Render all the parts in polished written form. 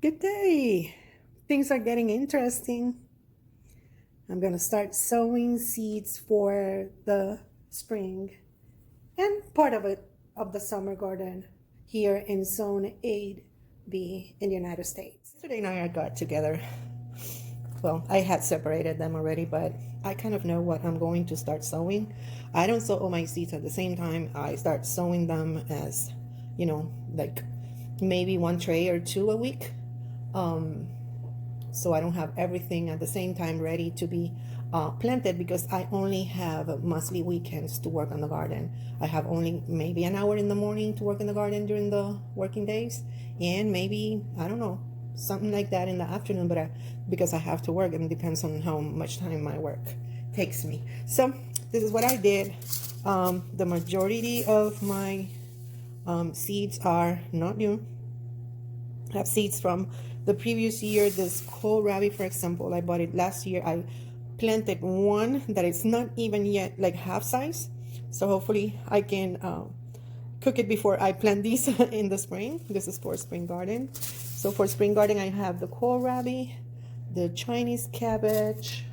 Good day. Things are getting interesting. I'm going to start sowing seeds for the spring and part of it of the summer garden here in Zone 8B in the United States. Yesterday night I got together. Well, I had separated them already, but I kind of know what I'm going to start sowing. I don't sow all my seeds at the same time. I start sowing them as, like maybe one tray or two a week. So I don't have everything at the same time ready to be planted because I only have mostly weekends to work on the garden. I have only maybe an hour in the morning to work in the garden during the working days, and maybe, I don't know, something like that in the afternoon, but because I have to work, and it depends on how much time my work takes me. So this is what I did. The majority of my seeds are not new. I have seeds from the previous year. This kohlrabi, for example, I bought it last year. I planted one that is not even yet like half size, so hopefully I can cook it before I plant these in the spring. This is for spring garden. So for spring garden, I have the kohlrabi, the Chinese cabbage.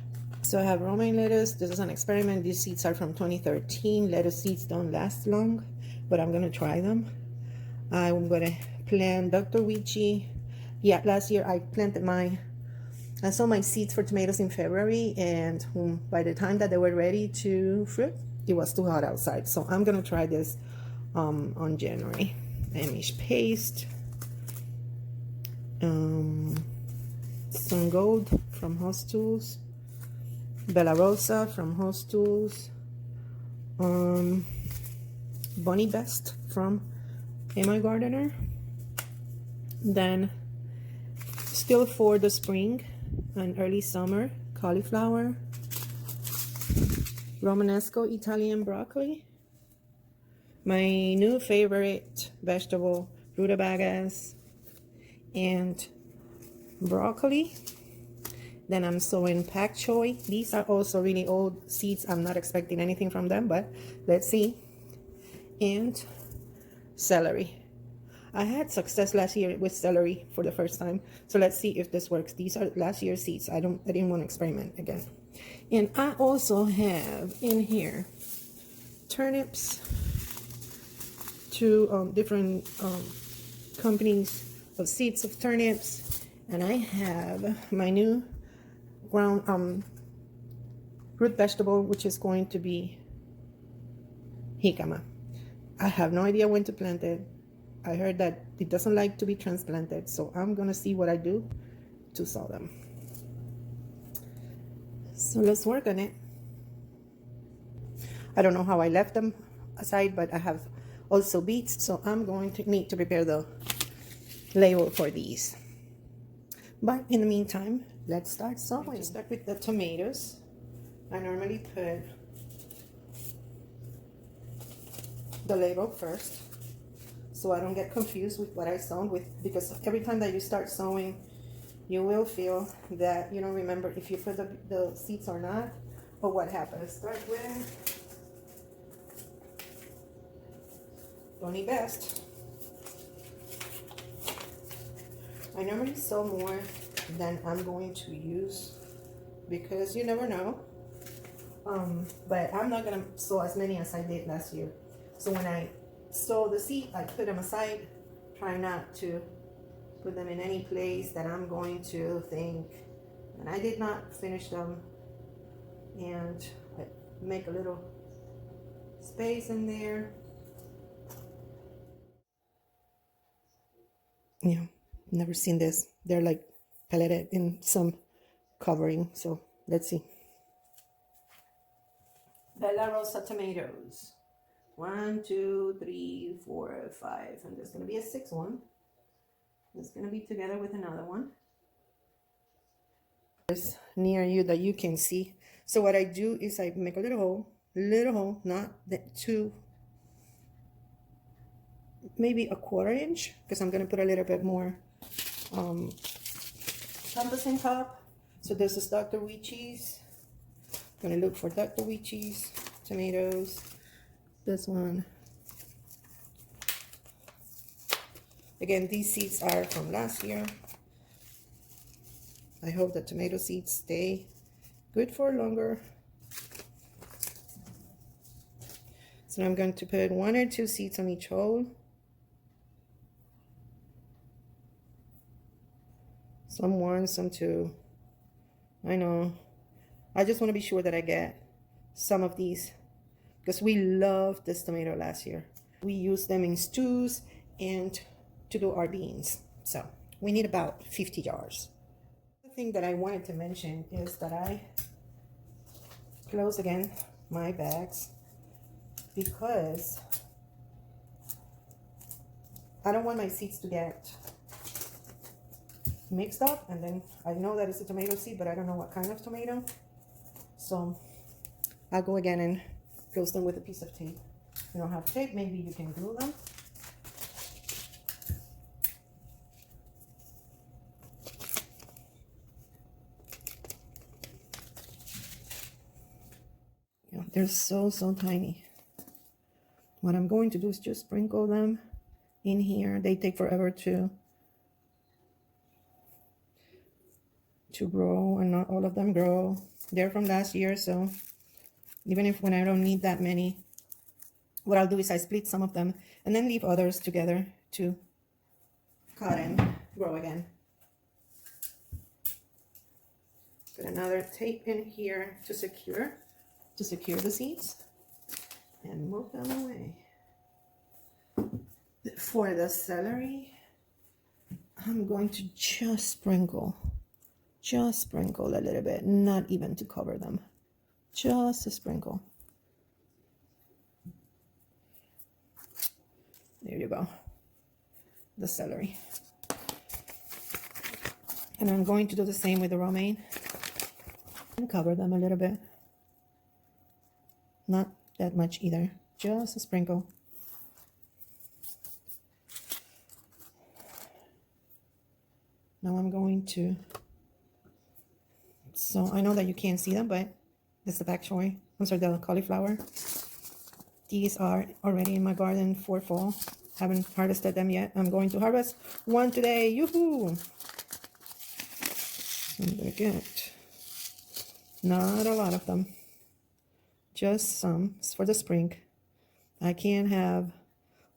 So I have romaine lettuce. This is an experiment. These seeds are from 2013. Lettuce seeds don't last long, but I'm gonna try them. I'm gonna plant Dr. Wichi. Yeah, last year I sow my seeds for tomatoes in February, and by the time that they were ready to fruit, it was too hot outside. So I'm gonna try this on January. Amish paste, Sun Gold from Host Tools, Bella Rosa from Host Tools, Bunny Best from My Gardener. Then still for the spring and early summer, cauliflower, Romanesco Italian broccoli, my new favorite vegetable, rutabagas, and broccoli. Then I'm sowing pak choi. These are also really old seeds. I'm not expecting anything from them, but let's see. And celery. I had success last year with celery for the first time, so let's see if this works. These are last year's seeds. I didn't want to experiment again. And I also have in here turnips, two different companies of seeds of turnips, and I have my new ground root vegetable, which is going to be jicama. I have no idea when to plant it. I heard that it doesn't like to be transplanted, so I'm gonna see what I do to sow them. So let's work on it. I don't know how I left them aside, but I have also beets, so I'm going to need to prepare the label for these. But in the meantime, let's start sowing. To start with the tomatoes, I normally put the label first, so I don't get confused with what I sown with, because every time that you start sowing, you will feel that you don't remember if you put the seeds or not, or what happened. Start with Bunny Best. I normally sow more than I'm going to use because you never know. But I'm not gonna sow as many as I did last year. So when I sow the seed, I put them aside, try not to put them in any place that I'm going to think. And I did not finish them, and I make a little space in there. Yeah, never seen this. They're like pelleted in some covering. So let's see. Bella Rosa tomatoes. 1, 2, 3, 4, 5, and there's going to be a sixth one. It's going to be together with another one. It's near you that you can see. So what I do is I make a little hole, not too, maybe a 1/4 inch, because I'm going to put a little bit more compass in top. So this is Dr. Wichi's. I'm going to look for Dr. Wichi's tomatoes. This one. Again, these seeds are from last year. I hope the tomato seeds stay good for longer. So I'm going to put 1 or 2 seeds on each hole. Some 1, some 2. I know. I just want to be sure that I get some of these because we loved this tomato last year. We used them in stews and to do our beans. So we need about 50 jars. The thing that I wanted to mention is that I close again my bags because I don't want my seeds to get mixed up, and then I know that it's a tomato seed, but I don't know what kind of tomato. So I'll go again and close them with a piece of tape. If you don't have tape, maybe you can glue them. Yeah, they're so tiny. What I'm going to do is just sprinkle them in here. They take forever to grow, and not all of them grow. They're from last year, so even if when I don't need that many, what I'll do is I split some of them and then leave others together to cut and grow again. Put another tape in here to secure the seeds and move them away. For the celery, I'm going to just sprinkle a little bit, not even to cover them, just a sprinkle. There you go, the celery. And I'm going to do the same with the romaine and cover them a little bit. Not that much either, just a sprinkle. Now I'm going to, so I know that you can't see them, but this is the bok choy. I'm sorry, the cauliflower. These are already in my garden for fall. Haven't harvested them yet. I'm going to harvest one today. Yoo-hoo! I'm gonna get not a lot of them, just some. It's for the spring. I can't have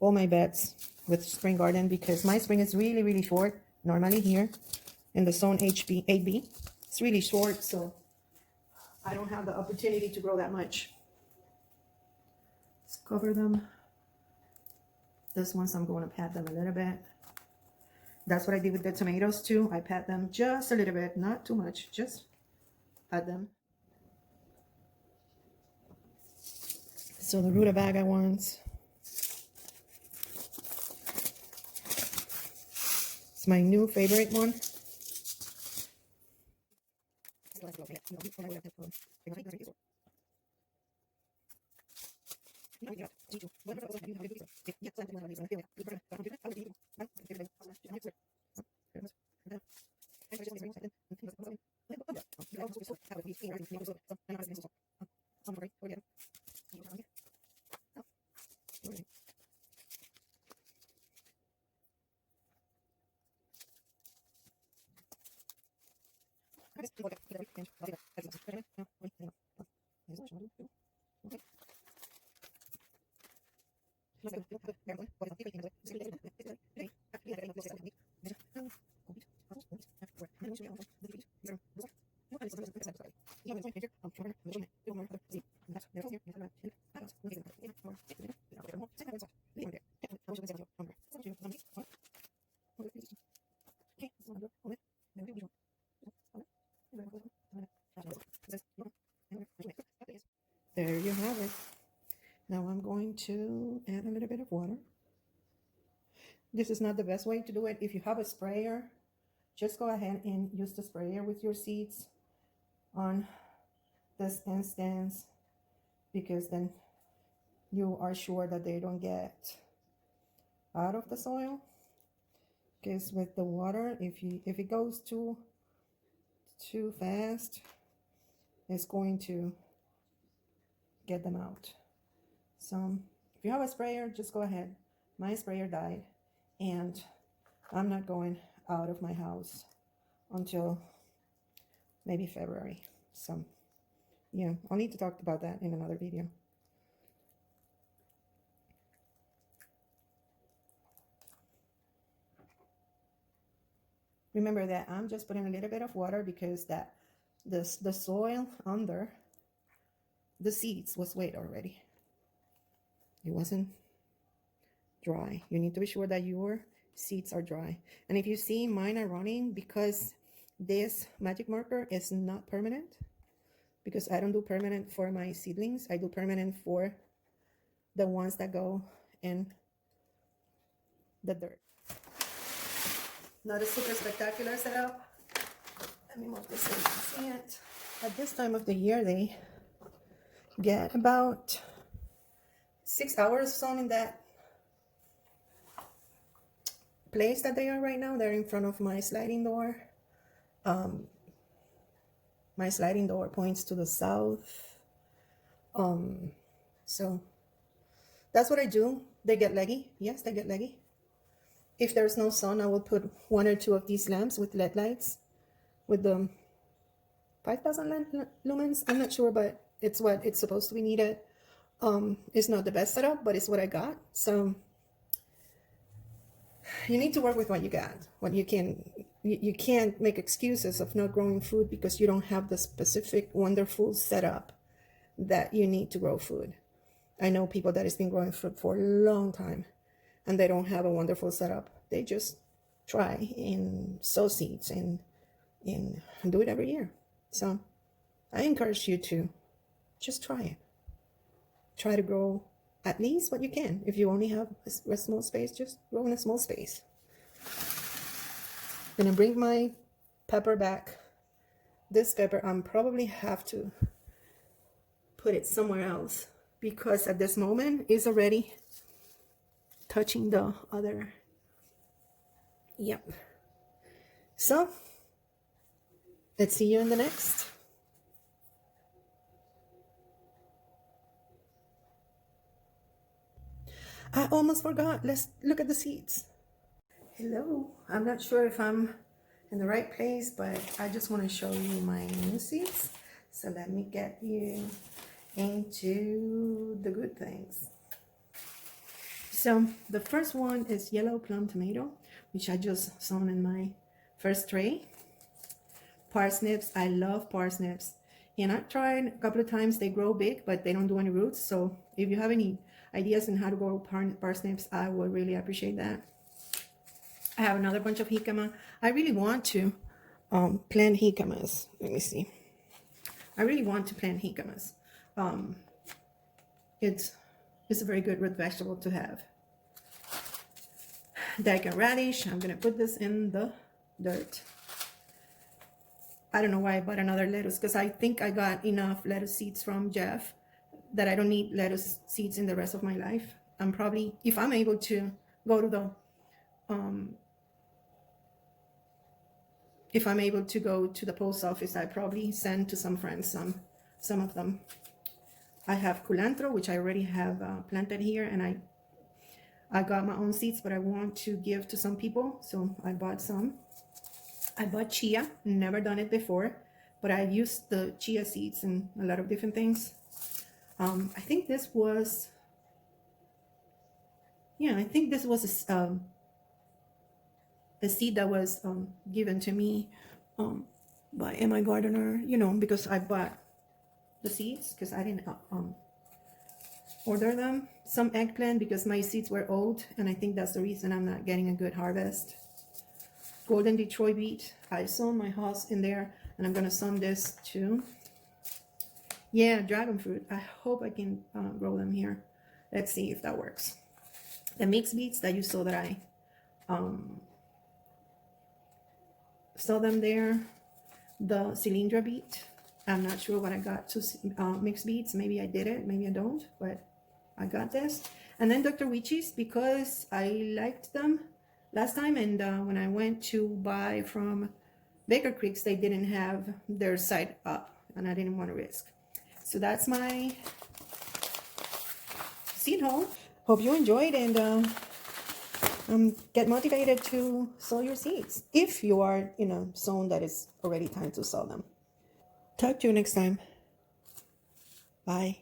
all my beds with spring garden because my spring is really short. Normally here in the zone 8B, it's really short, so I don't have the opportunity to grow that much. Let's cover them. This ones I'm going to pat them a little bit. That's what I did with the tomatoes too. I pat them just a little bit, not too much, just pat them. So the rutabaga ones, it's my new favorite one. There you have it. Now I'm going to add a little bit of water. This is not the best way to do it. If you have a sprayer, just go ahead and use the sprayer with your seeds on this instance, because then you are sure that they don't get out of the soil. Because with the water, if it goes too fast, it's going to get them out. So if you have a sprayer, just go ahead. My sprayer died, and I'm not going out of my house until maybe February. So yeah, I'll need to talk about that in another video. Remember that I'm just putting a little bit of water because the soil under the seeds was wet already. It wasn't dry. You need to be sure that your seeds are dry. And if you see mine are running, because this magic marker is not permanent, because I don't do permanent for my seedlings. I do permanent for the ones that go in the dirt. Not a super spectacular setup. Let me move this so you can see it. At this time of the year, they get about 6 hours sun in that place that they are right now. They're in front of my sliding door. My sliding door points to the south. So that's what I do. They get leggy. Yes, they get leggy. If there's no sun, I will put 1 or 2 of these lamps with LED lights with the 5,000 lumens. I'm not sure, but it's what it's supposed to be needed. It's not the best setup, but it's what I got. So you need to work with what you got. What you can, you can't make excuses of not growing food because you don't have the specific wonderful setup that you need to grow food. I know people that has been growing food for a long time and they don't have a wonderful setup. They just try and sow seeds and do it every year. So I encourage you to just try it. Try to grow at least what you can. If you only have a small space, just grow in a small space. I'm gonna bring my pepper back. This pepper, I'm probably have to put it somewhere else because at this moment it's already touching the other. Yep. So let's see you in the next. I almost forgot. Let's look at the seeds. Hello. I'm not sure if I'm in the right place, but I just want to show you my new seeds. So let me get you into the good things. So the first one is yellow plum tomato, which I just sown in my first tray. Parsnips. I love parsnips. And I've tried a couple of times. They grow big, but they don't do any roots. So if you have any ideas on how to grow parsnips, I would really appreciate that. I have another bunch of jicama. I really want to plant jicamas. Let me see. I really want to plant jicamas. It's a very good root vegetable to have. Daikon radish. I'm gonna put this in the dirt. I don't know why I bought another lettuce because I think I got enough lettuce seeds from Jeff that I don't need lettuce seeds in the rest of my life. I'm probably, if I'm able to go to the post office, I probably send to some friends some of them. I have culantro, which I already have planted here, and I got my own seeds, but I want to give to some people, so I bought some. I bought chia, never done it before, but I used the chia seeds in a lot of different things. I think this was, yeah, I think this was a seed that was given to me by Emma Gardener, you know, because I bought the seeds because I didn't order them. Some eggplant because my seeds were old, and I think that's the reason I'm not getting a good harvest. Golden Detroit beet. I sown my house in there, and I'm gonna sow this too. Yeah, dragon fruit. I hope I can grow them here. Let's see if that works. The mixed beets that you saw that I saw them there. The cylindra beet. I'm not sure what I got to mixed beets. Maybe I did it, maybe I don't, but I got this. And then Dr. Witchies, because I liked them last time, and when I went to buy from Baker Creeks, they didn't have their site up, and I didn't want to risk. So that's my seed haul. Hope you enjoyed, and get motivated to sow your seeds if you are in a zone that is already time to sow them. Talk to you next time. Bye.